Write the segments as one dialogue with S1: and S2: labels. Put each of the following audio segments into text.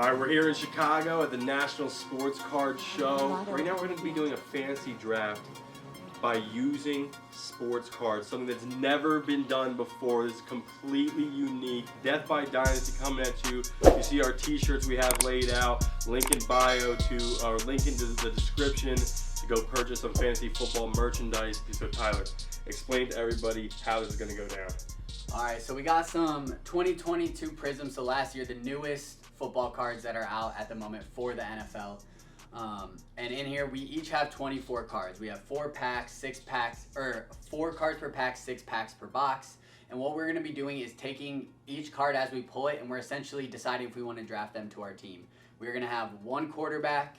S1: All right, we're here in Chicago at the National Sports Card Show. Right now we're going to be doing a fantasy draft by using sports cards, something that's never been done before. This is completely unique. Death by Dynasty coming at you. You see our t-shirts we have laid out, link in bio or link into the description to go purchase some fantasy football merchandise. So Tyler, explain to everybody how this is going to go down.
S2: All right, so we got some 2022 Prisms, so last year, the newest football cards that are out at the moment for the NFL. And in here, we each have 24 cards. We have 4 packs, 6 packs, or 4 cards per pack, 6 packs per box. And what we're going to be doing is taking each card as we pull it, and we're essentially deciding if we want to draft them to our team. We're going to have 1 quarterback,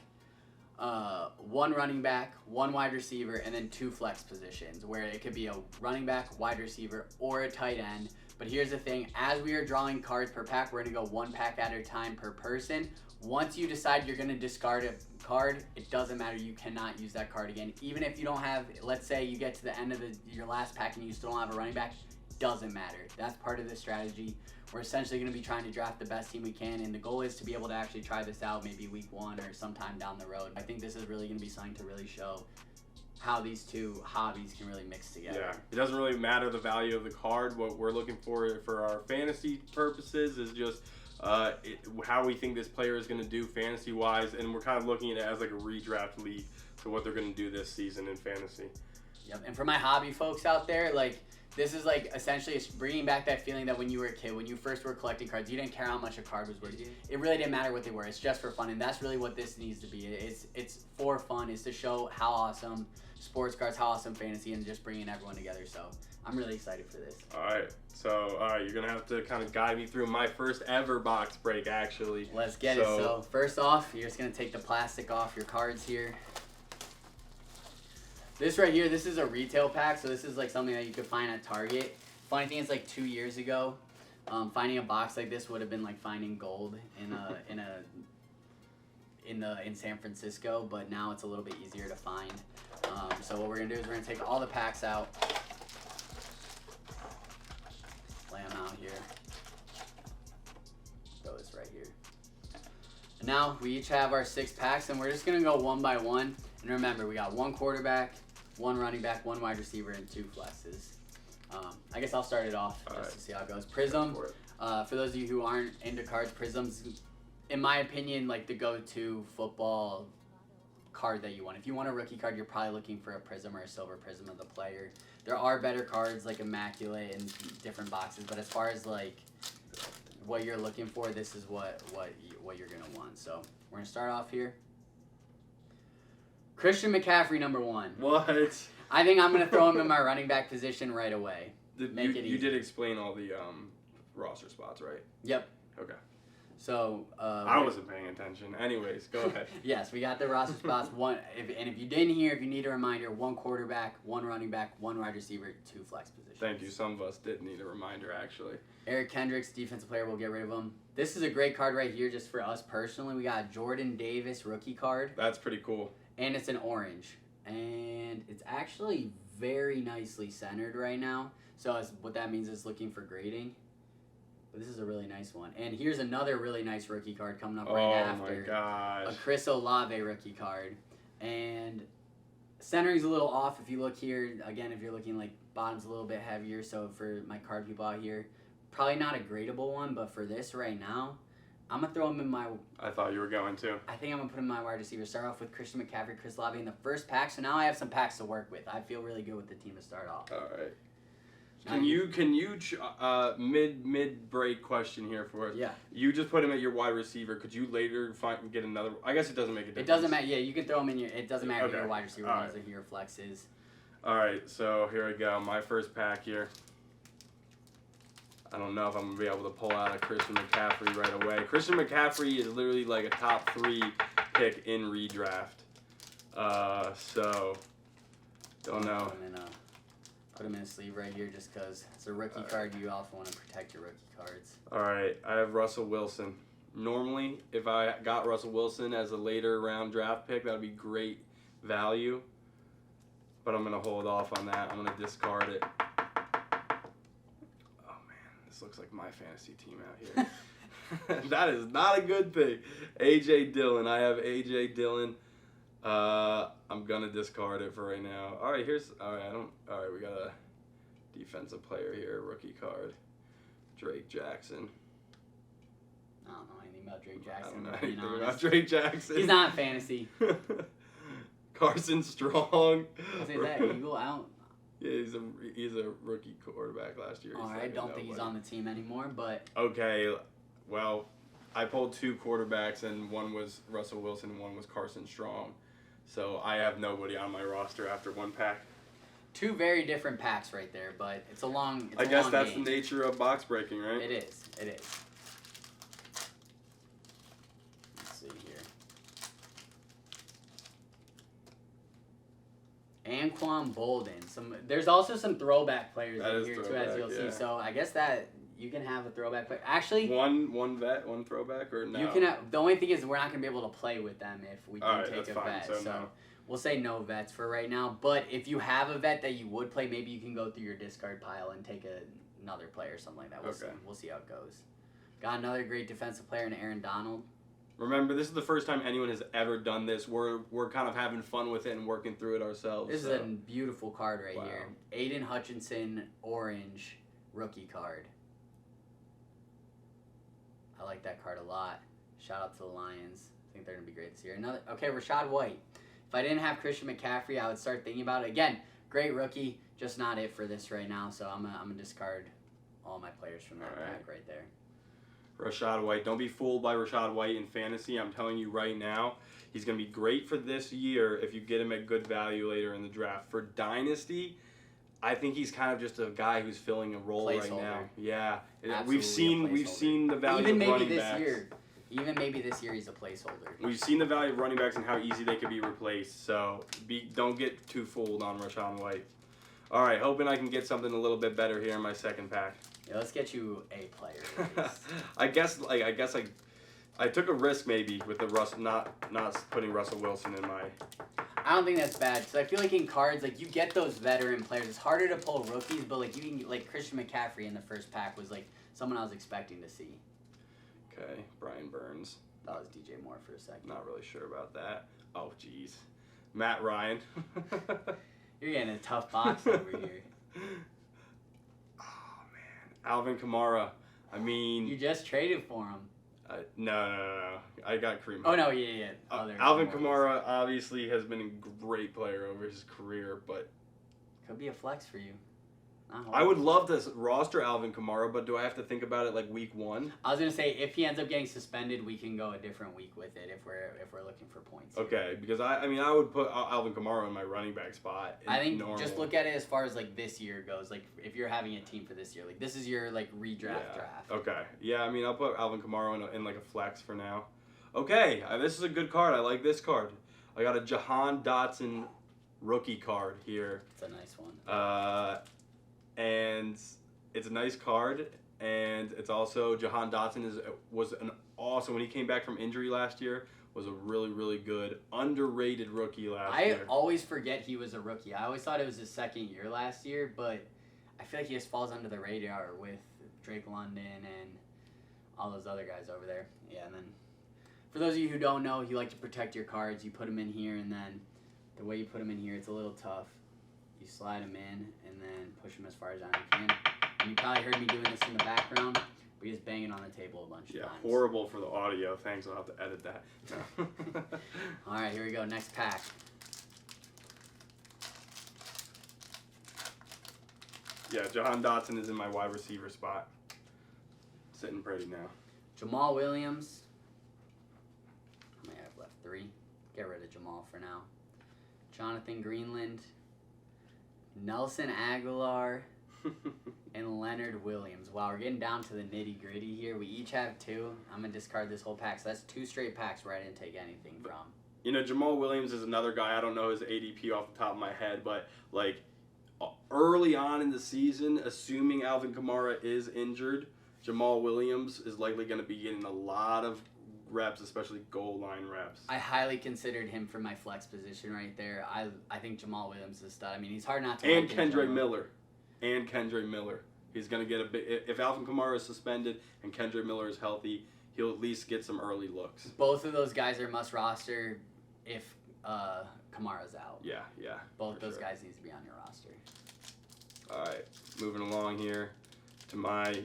S2: 1 running back, 1 wide receiver, and then 2 flex positions, where it could be a running back, wide receiver, or a tight end. But here's the thing, as we are drawing cards per pack, we're going to go 1 pack at a time per person. Once you decide you're going to discard a card, it doesn't matter. You cannot use that card again. Even if you don't have, let's say you get to the end of your last pack and you still don't have a running back, doesn't matter. That's part of the strategy. We're essentially going to be trying to draft the best team we can, and the goal is to be able to actually try this out maybe week 1 or sometime down the road. I think this is really going to be something to really show how these two hobbies can really mix together.
S1: Yeah, it doesn't really matter the value of the card. What we're looking for our fantasy purposes is just how we think this player is going to do fantasy-wise, and we're kind of looking at it as like a redraft league to what they're going to do this season in fantasy.
S2: Yep, and for my hobby folks out there, like, this is like essentially it's bringing back that feeling that when you were a kid, when you first were collecting cards, you didn't care how much a card was worth. It really didn't matter what they were. It's just for fun, and that's really what this needs to be. It's for fun. It's to show how awesome sports cards, how awesome fantasy, and just bringing everyone together. So I'm really excited for this.
S1: All right, you're gonna have to kind of guide me through my first ever box break, actually.
S2: Let's get it. So first off, you're just gonna take the plastic off your cards here. This right here, this is a retail pack, so this is like something that you could find at Target. Funny thing is, like 2 years ago, finding a box like this would have been like finding gold in San Francisco, but now it's a little bit easier to find. So what we're gonna do is we're gonna take all the packs out, lay them out here, throw this right here. And now we each have our 6 packs, and we're just gonna go 1 by 1. And remember, we got 1 quarterback, 1 running back, 1 wide receiver, and 2 flexes. I guess I'll start it off just to see how it goes. Prism, for those of you who aren't into cards, Prism's, in my opinion, like the go-to football card that you want. If you want a rookie card, you're probably looking for a Prism or a silver Prism of the player. There are better cards like Immaculate and different boxes, but as far as like what you're looking for, this is what you're gonna want. So we're gonna start off here. Christian McCaffrey, number 1.
S1: What?
S2: I think I'm going to throw him in my running back position right away. Make it easy.
S1: You did explain all the roster spots, right?
S2: Yep.
S1: Okay.
S2: So
S1: I wasn't paying attention. Anyways, go ahead.
S2: Yes, we got the roster spots. If you didn't hear, if you need a reminder, 1 quarterback, 1 running back, 1 wide receiver, 2 flex positions.
S1: Thank you. Some of us did need a reminder, actually.
S2: Eric Kendricks, defensive player, we'll get rid of him. This is a great card right here just for us personally. We got Jordan Davis rookie card.
S1: That's pretty cool.
S2: And it's an orange. And it's actually very nicely centered right now. So what that means is looking for grading. But this is a really nice one. And here's another really nice rookie card coming up right after.
S1: Oh my gosh.
S2: A Chris Olave rookie card. And centering's a little off if you look here. Again, if you're looking like bottom's a little bit heavier. So for my card people out here, probably not a gradable one. But for this right now, I'm going to throw him in my...
S1: I thought you were going to.
S2: I think I'm going to put him in my wide receiver. Start off with Christian McCaffrey, Chris Olave in the first pack. So now I have some packs to work with. I feel really good with the team to start off.
S1: All right. Can you mid break question here for us?
S2: Yeah.
S1: You just put him at your wide receiver. Could you later get another? I guess it doesn't make a difference.
S2: It doesn't matter. Yeah, you can throw him in your. It doesn't matter if you're a wide receiver.
S1: All right.
S2: If your flex is.
S1: All right. So here we go. My first pack here. I don't know if I'm gonna be able to pull out a Christian McCaffrey right away. Christian McCaffrey is literally like a top 3 pick in redraft. So don't know.
S2: Put him in a sleeve right here just because it's a rookie card. You also want to protect your rookie cards.
S1: All right, I have Russell Wilson. Normally, if I got Russell Wilson as a later round draft pick, that would be great value. But I'm going to hold off on that. I'm going to discard it. Oh, man, this looks like my fantasy team out here. That is not a good thing. A.J. Dillon. I have A.J. Dillon. I'm going to discard it for right now. All right, we got a defensive player here, rookie card. Drake Jackson.
S2: I don't know anything about Drake Jackson.
S1: I don't know
S2: being
S1: anything
S2: honest.
S1: about Drake Jackson.
S2: He's not fantasy.
S1: Carson Strong.
S2: Is that Eagle? I don't.
S1: Yeah, he's a rookie quarterback last year.
S2: I don't think he's on the team anymore, but.
S1: Okay, well, I pulled 2 quarterbacks, and one was Russell Wilson, and one was Carson Strong. So I have nobody on my roster after one pack.
S2: 2 very different packs right there, but it's a long.
S1: I guess that's the nature of box breaking, right?
S2: It is. It is. Let's see here. Anquan Bolden. There's also some throwback players in here too, as you'll see. So I guess that you can have a throwback player. Actually,
S1: one vet, one throwback, or no?
S2: You can have. The only thing is we're not gonna be able to play with them if we don't take a
S1: fine.
S2: vet.
S1: So
S2: So
S1: no.
S2: we'll say no vets for right now. But if you have a vet that you would play, maybe you can go through your discard pile and take another player or something like that. We'll see. We'll see how it goes. Got another great defensive player in Aaron Donald.
S1: Remember, this is the first time anyone has ever done this. We're kind of having fun with it and working through it ourselves.
S2: This is a beautiful card right
S1: Wow.
S2: here. Aiden Hutchinson, orange, rookie card. I like that card a lot. Shout out to the Lions. I think they're going to be great this year. Rashad White. If I didn't have Christian McCaffrey, I would start thinking about it. Again, great rookie, just not it for this right now. So I'm going to discard all my players from that pack right there.
S1: Rashad White. Don't be fooled by Rashad White in fantasy. I'm telling you right now, he's going to be great for this year if you get him at good value later in the draft. For Dynasty, I think he's kind of just a guy who's filling a role right now. Yeah.
S2: Absolutely
S1: we've seen the value
S2: Even
S1: of
S2: maybe
S1: running
S2: this
S1: backs.
S2: year. Even maybe this year he's a placeholder.
S1: We've seen the value of running backs and how easy they could be replaced. So don't get too fooled on Rashad White. All right, hoping I can get something a little bit better here in my second pack.
S2: Yeah, let's get you a player. At least.
S1: I guess I took a risk maybe with the not putting Russell Wilson in my.
S2: I don't think that's bad because I feel like in cards, like you get those veteran players. It's harder to pull rookies, but like you can get, like Christian McCaffrey in the first pack was like someone I was expecting to see.
S1: Okay, Brian Burns.
S2: That was DJ Moore for a second.
S1: Not really sure about that. Oh, jeez. Matt Ryan.
S2: You're getting a tough box over here.
S1: Oh man, Alvin Kamara. I mean,
S2: You just traded for him.
S1: no. I got Kareem.
S2: Oh no, yeah.
S1: Alvin Kamara obviously has been a great player over his career, but
S2: could be a flex for you.
S1: I would love to roster Alvin Kamara, but do I have to think about it like week 1?
S2: I was gonna say if he ends up getting suspended, we can go a different week with it if we're looking for points.
S1: Okay, because I would put Alvin Kamara in my running back spot.
S2: I think just look at it as far as like this year goes. Like if you're having a team for this year, like this is your like redraft draft.
S1: Okay, yeah, I mean I'll put Alvin Kamara in like a flex for now. Okay, this is a good card. I like this card. I got a Jahan Dotson rookie card here.
S2: It's a nice one.
S1: And it's a nice card, and it's also Jahan Dotson was an awesome when he came back from injury last year. Was a really, really good underrated rookie last year.
S2: I always forget he was a rookie. I always thought it was his second year last year, but I feel like he just falls under the radar with Drake London and all those other guys over there. Yeah, and then for those of you who don't know, you like to protect your cards. You put them in here, and then the way you put them in here, it's a little tough. You slide them in and then push them as far as you can. And you probably heard me doing this in the background. We just bang it on the table a bunch of times.
S1: Yeah, horrible for the audio. Thanks, I'll have to edit that. No.
S2: All right, here we go. Next pack.
S1: Yeah, Jahan Dotson is in my wide receiver spot. Sitting pretty now.
S2: Jamal Williams. How many I have left? 3. Get rid of Jamal for now. Jonathan Greenland. Nelson Aguilar. And Leonard Williams. Wow, we're getting down to the nitty gritty here. We each have 2. I'm going to discard this whole pack. So that's 2 straight packs where I didn't take anything from.
S1: You know, Jamal Williams is another guy. I don't know his ADP off the top of my head, but like early on in the season, assuming Alvin Kamara is injured, Jamal Williams is likely going to be getting a lot of reps, especially goal line reps.
S2: I highly considered him for my flex position right there. I think Jamal Williams is a stud. I mean, he's hard not to
S1: And
S2: like
S1: Kendra Miller. He's going to get a bit. If Alvin Kamara is suspended and Kendra Miller is healthy, he'll at least get some early looks.
S2: Both of those guys are must roster if Kamara's out.
S1: Yeah.
S2: Both those guys need to be on your roster.
S1: All right, moving along here to my,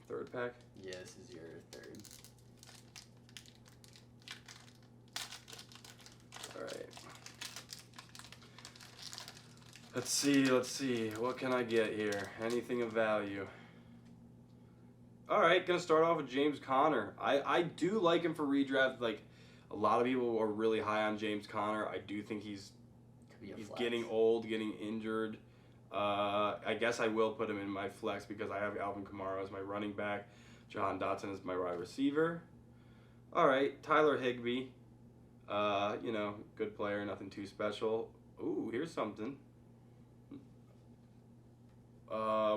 S1: third pack?
S2: Yeah, this is your third.
S1: All right. Let's see. What can I get here? Anything of value? All right, gonna start off with James Conner. I do like him for redraft. Like, a lot of people are really high on James Conner. I do think he's getting old, getting injured. I guess I will put him in my flex because I have Alvin Kamara as my running back. Jahan Dotson is my wide receiver. All right, Tyler Higbee. Good player, nothing too special. Ooh, here's something.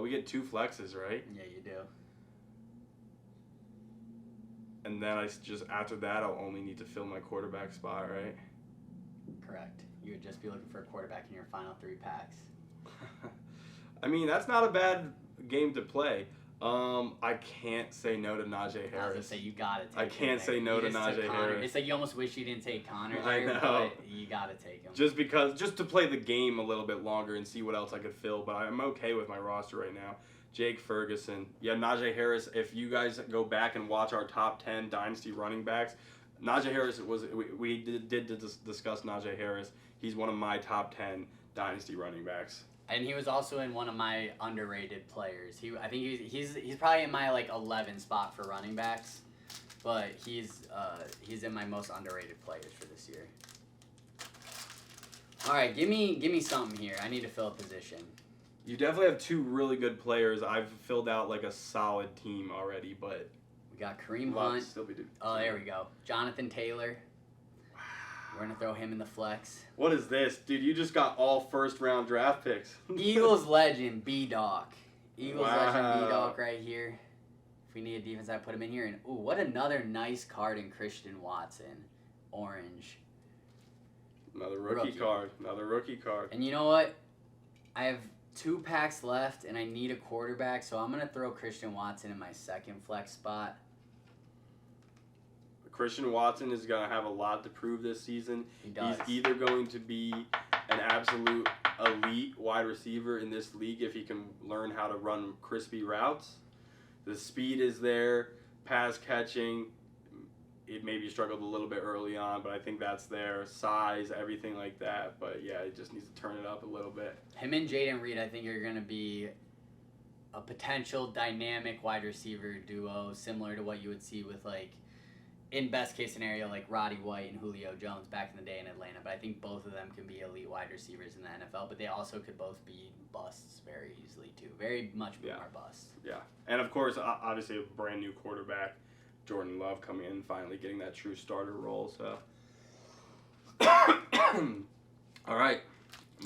S1: We get 2 flexes, right?
S2: Yeah, you do.
S1: And then after that, I'll only need to fill my quarterback spot, right?
S2: Correct. You would just be looking for a quarterback in your final 3 packs.
S1: I mean, that's not a bad game to play. I can't say no to Najee
S2: I was
S1: Harris.
S2: gonna say you gotta take.
S1: I can't say no to Najee Harris.
S2: It's like you almost wish you didn't take Connor.
S1: I know.
S2: But you gotta take him.
S1: Just to play the game a little bit longer and see what else I could fill. But I'm okay with my roster right now. Jake Ferguson. Yeah, Najee Harris. If you guys go back and watch our top 10 dynasty running backs, Najee Harris we did discuss Najee Harris. He's one of my top 10 dynasty running backs.
S2: And he was also in one of my underrated players. I think he's probably in my 11 spot for running backs, but he's in my most underrated players for this year. All right, give me something here. I need to fill a position.
S1: You definitely have 2 really good players. I've filled out a solid team already, but
S2: we got Kareem Hunt.
S1: Still be doing.
S2: Oh, there we go. Jonathan Taylor. We're going to throw him in the flex.
S1: What is this? Dude, you just got all first-round draft picks.
S2: Eagles legend, B-Doc. Legend, B-Doc right here. If we need a defense, I put him in here. And, ooh, what another nice card in Christian Watson. Orange.
S1: Another rookie card.
S2: And you know what? I have 2 packs left, and I need a quarterback, so I'm going to throw Christian Watson in my second flex spot.
S1: Christian Watson is going to have a lot to prove this season.
S2: He does.
S1: He's either going to be an absolute elite wide receiver in this league if he can learn how to run crispy routes. The speed is there, pass catching. It maybe struggled a little bit early on, but I think that's there. Size, everything like that. But yeah, it just needs to turn it up a little bit.
S2: Him and Jaden Reed, I think, are going to be a potential dynamic wide receiver duo, similar to what you would see with in best case scenario, Roddy White and Julio Jones back in the day in Atlanta. But I think both of them can be elite wide receivers in the NFL. But they also could both be busts very easily, too. Very much more busts.
S1: Yeah. And, of course, obviously a brand new quarterback, Jordan Love, coming in and finally getting that true starter role. So, all right.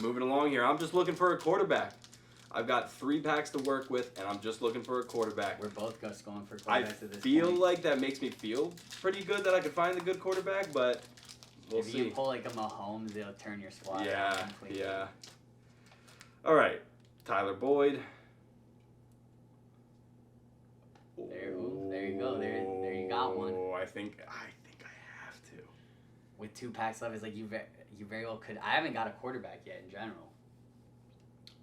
S1: Moving along here. I'm just looking for a quarterback. I've got 3 packs to work with, and I'm just looking for a quarterback.
S2: We're both just going for quarterbacks
S1: I
S2: at this point.
S1: feel like that makes me feel pretty good that I could find a good quarterback, but we'll see.
S2: If you pull a Mahomes, it'll turn your squad around completely.
S1: Yeah. All right, Tyler Boyd.
S2: There you go. There you got one.
S1: Oh, I think I have to.
S2: With 2 packs left, it's you very well could. I haven't got a quarterback yet in general.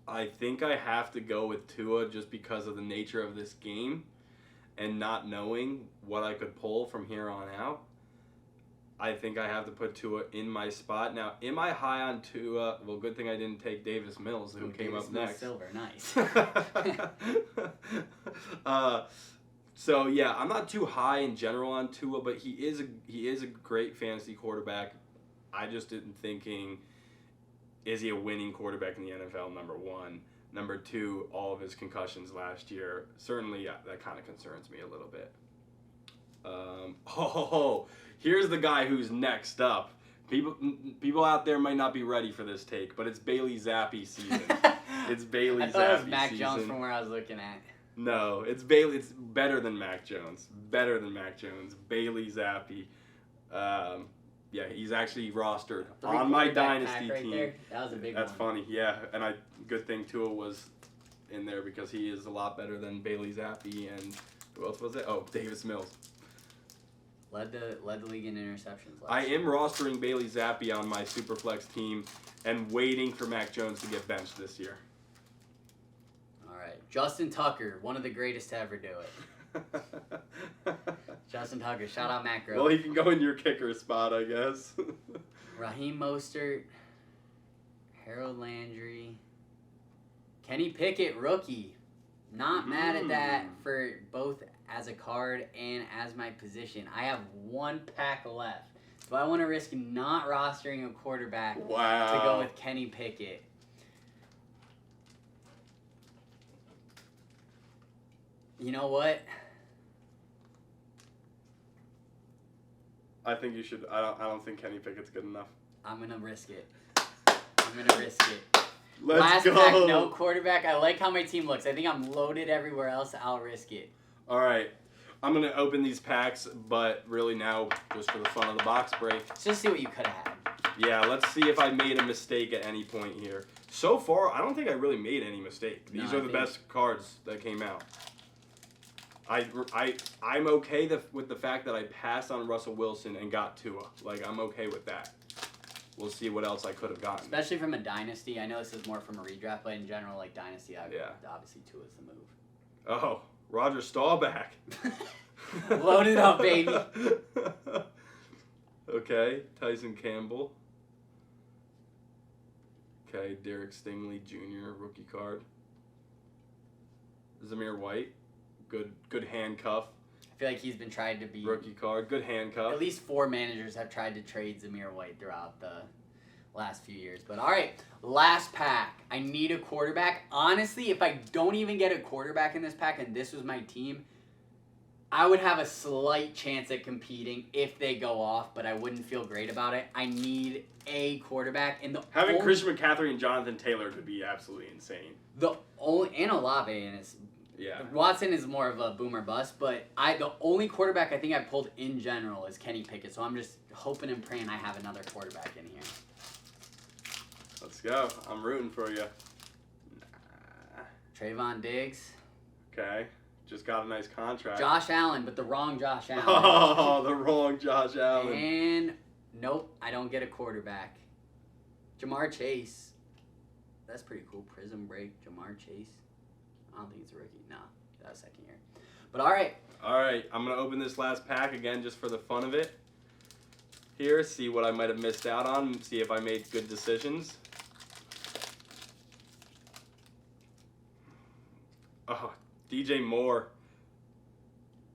S1: I think I have to go with Tua just because of the nature of this game and not knowing what I could pull from here on out. I think I have to put Tua in my spot. Now, am I high on Tua? Well, good thing I didn't take Davis Mills, who came up next.
S2: Silver, nice.
S1: So yeah, I'm not too high in general on Tua, but he is a great fantasy quarterback. I just didn't thinking, is he a winning quarterback in the NFL? Number 1. Number 2, all of his concussions last year. Certainly, that kind of concerns me a little bit. Here's the guy who's next up. People out there might not be ready for this take, but it's Bailey Zappi season. It's Bailey Zappi season.
S2: I thought it was Mac Jones from where I was looking at.
S1: No, it's Bailey. It's better than Mac Jones. Bailey Zappi. Yeah, he's actually rostered on my dynasty team.
S2: There. That was a big one.
S1: That's funny, yeah. And good thing Tua was in there because he is a lot better than Bailey Zappi and Who else was it? Oh, Davis Mills.
S2: Led the league in interceptions.
S1: I am rostering Bailey Zappi on my Superflex team and waiting for Mac Jones to get benched this year.
S2: All right. Justin Tucker, one of the greatest to ever do it. Justin Tucker, shout out Matt Grove.
S1: Well, he can go in your kicker spot, I guess.
S2: Raheem Mostert, Harold Landry, Kenny Pickett, rookie. Not mad at that for both as a card and as my position. I have one pack left. Do I want to risk not rostering a quarterback to go with Kenny Pickett? You know what?
S1: I think you should. I don't think Kenny Pickett's good enough.
S2: I'm going to risk it. I'm going to risk it.
S1: Let's
S2: Last
S1: go.
S2: pack, no quarterback. I like how my team looks. I think I'm loaded everywhere else. I'll risk it.
S1: All right. I'm going to open these packs, but really now just for the fun of the box break.
S2: Let's just see what you could have had.
S1: Yeah, let's see if I made a mistake at any point here. So far, I don't think I really made any mistake. These are the best cards that came out. I'm okay with the fact that I passed on Russell Wilson and got Tua. Like, I'm okay with that. We'll see what else I could have gotten.
S2: Especially from a dynasty. I know this is more from a redraft, but in general, like dynasty, obviously Tua's the move.
S1: Oh, Roger Staubach.
S2: Load it up, baby.
S1: Okay, Tyson Campbell. Okay, Derek Stingley Jr. rookie card. Zamir White, good handcuff.
S2: I feel like he's been trying to be
S1: rookie card, good handcuff.
S2: At least 4 managers have tried to trade Zamir White throughout the last few years. But all right, last pack. I need a quarterback. Honestly, if I don't even get a quarterback in this pack and this was my team, I would have a slight chance at competing if they go off, but I wouldn't feel great about it. I need a quarterback. And
S1: having Christian McCaffrey and Jonathan Taylor could be absolutely insane.
S2: And Olave in his.
S1: Yeah.
S2: Watson is more of a boomer bust, but the only quarterback I think I pulled in general is Kenny Pickett, so I'm just hoping and praying I have another quarterback in here.
S1: Let's go. I'm rooting for you.
S2: Trayvon Diggs.
S1: Okay. Just got a nice contract.
S2: Josh Allen, but the wrong Josh Allen.
S1: Oh, the wrong Josh Allen.
S2: And nope, I don't get a quarterback. Jamar Chase. That's pretty cool. Prism break, Jamar Chase. I don't think he's a rookie. No, that was second year. But all right.
S1: All right, I'm going to open this last pack again just for the fun of it. Here, see what I might have missed out on, see if I made good decisions. Oh, DJ Moore.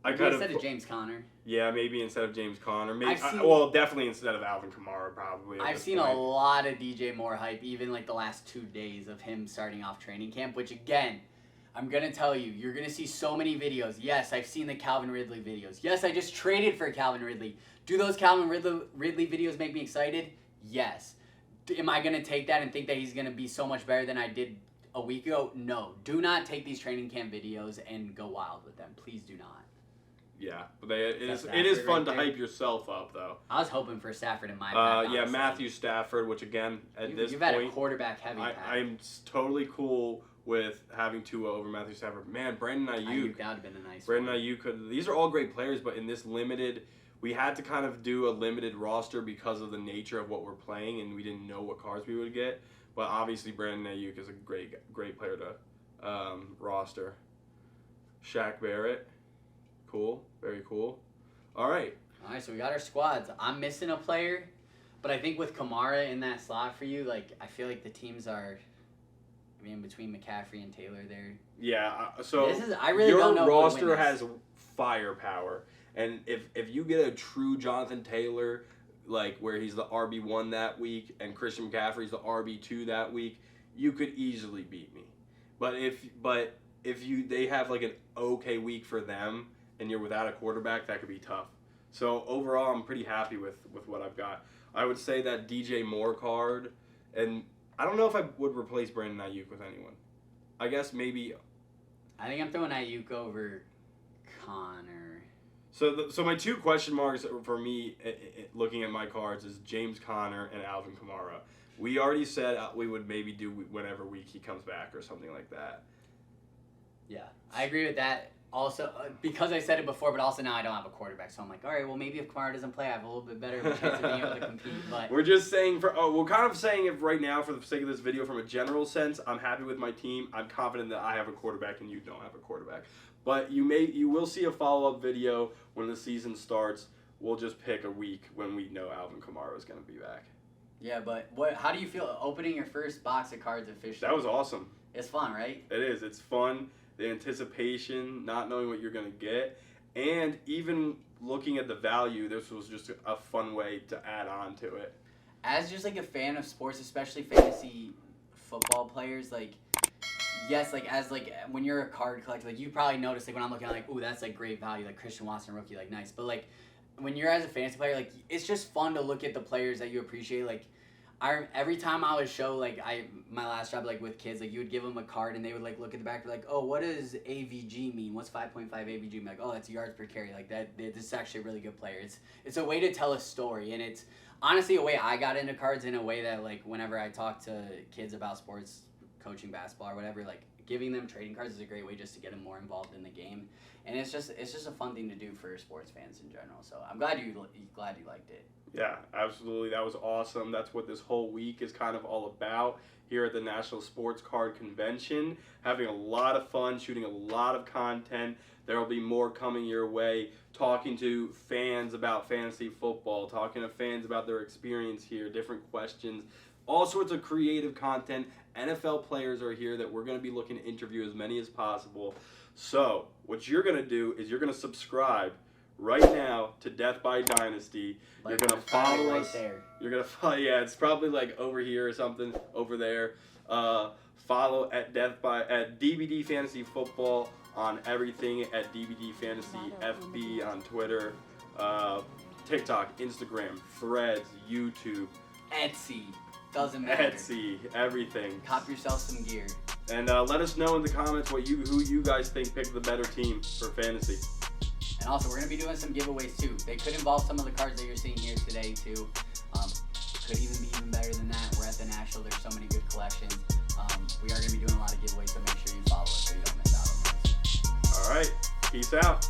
S2: Instead of James Conner.
S1: Yeah, maybe instead of James Conner. Maybe definitely instead of Alvin Kamara, probably.
S2: I've seen a lot of DJ Moore hype, even like the last 2 days of him starting off training camp, which again, I'm going to tell you, you're going to see so many videos. Yes, I've seen the Calvin Ridley videos. Yes, I just traded for Calvin Ridley. Do those Calvin Ridley videos make me excited? Yes. Am I going to take that and think that he's going to be so much better than I did a week ago? No. Do not take these training camp videos and go wild with them. Please do not.
S1: Yeah, but it is fun to hype yourself up, though.
S2: I was hoping for Stafford in my pack,
S1: yeah, Matthew Stafford, which again, at this
S2: you've
S1: point...
S2: You've had a quarterback heavy pack.
S1: I'm totally cool with having Tua over Matthew Stafford. Man, Brandon Ayuk.
S2: That would have been a nice
S1: Brandon Ayuk these are all great players, but in this limited... We had to kind of do a limited roster because of the nature of what we're playing, and we didn't know what cards we would get. But obviously, Brandon Ayuk is a great player to roster. Shaq Barrett. Cool. Very cool. All right.
S2: All right, so we got our squads. I'm missing a player, but I think with Kamara in that slot for you, like I feel like the teams are, I mean, between McCaffrey and Taylor there.
S1: Yeah, so
S2: I really don't know.
S1: Your roster has firepower, and if you get a true Jonathan Taylor, like where he's the RB1 that week, and Christian McCaffrey's the RB2 that week, you could easily beat me. But if they have like an okay week for them, and you're without a quarterback, that could be tough. So overall, I'm pretty happy with what I've got. I would say that DJ Moore card, and I don't know if I would replace Brandon Ayuk with anyone. I guess maybe.
S2: I think I'm throwing Ayuk over Connor.
S1: So my 2 question marks for me, looking at my cards, is James Conner and Alvin Kamara. We already said we would maybe do whenever week he comes back or something like that.
S2: Yeah, I agree with that. also, because I said it before, but also now I don't have a quarterback. So I'm like, all right, well, maybe if Kamara doesn't play, I have a little bit better of a chance of being able to compete. But
S1: we're just saying we're kind of saying it right now for the sake of this video from a general sense. I'm happy with my team. I'm confident that I have a quarterback and you don't have a quarterback. But you will see a follow-up video when the season starts. We'll just pick a week when we know Alvin Kamara is going to be back.
S2: Yeah, but how do you feel opening your first box of cards officially?
S1: That was awesome.
S2: It's fun, right?
S1: It is. It's fun. The anticipation, not knowing what you're going to get, and even looking at the value, this was just a fun way to add on to it.
S2: As just like a fan of sports, especially fantasy football players, like, yes, like as like when you're a card collector, like you probably notice like when I'm looking at like, ooh, that's like great value, like Christian Watson rookie, like nice. But like when you're as a fantasy player, like it's just fun to look at the players that you appreciate. Like every time I would show like my last job like with kids, like you would give them a card and they would like look at the back, be like, oh, what does AVG mean? What's 5.5 AVG mean? Like, oh, that's yards per carry. Like that, this is actually a really good player. It's a way to tell a story, and it's honestly a way I got into cards, in a way that like whenever I talk to kids about sports, coaching basketball or whatever, like giving them trading cards is a great way just to get them more involved in the game, and it's just a fun thing to do for sports fans in general. So I'm glad you liked it.
S1: Yeah, absolutely. That was awesome. That's what this whole week is kind of all about here at the National Sports Card Convention. Having a lot of fun, shooting a lot of content. There will be more coming your way. Talking to fans about fantasy football, talking to fans about their experience here, different questions, all sorts of creative content. NFL players are here that we're going to be looking to interview as many as possible. So what you're going to do is you're going to subscribe right now to Death by Dynasty.
S2: Like
S1: you're going to follow
S2: right
S1: us.
S2: there.
S1: You're going to follow, yeah, it's probably like over here or something, over there. Follow at DBD Fantasy Football on everything, at DBD Fantasy FB on Twitter, TikTok, Instagram, Threads, YouTube,
S2: Etsy. Doesn't matter.
S1: Etsy, everything.
S2: Cop yourself some gear.
S1: And let us know in the comments who you guys think picked the better team for fantasy.
S2: And also, we're going to be doing some giveaways too. They could involve some of the cards that you're seeing here today too. Could even be even better than that. We're at the National. There's so many good collections. We are going to be doing a lot of giveaways, so make sure you follow us so you don't miss out on those.
S1: All right. Peace out.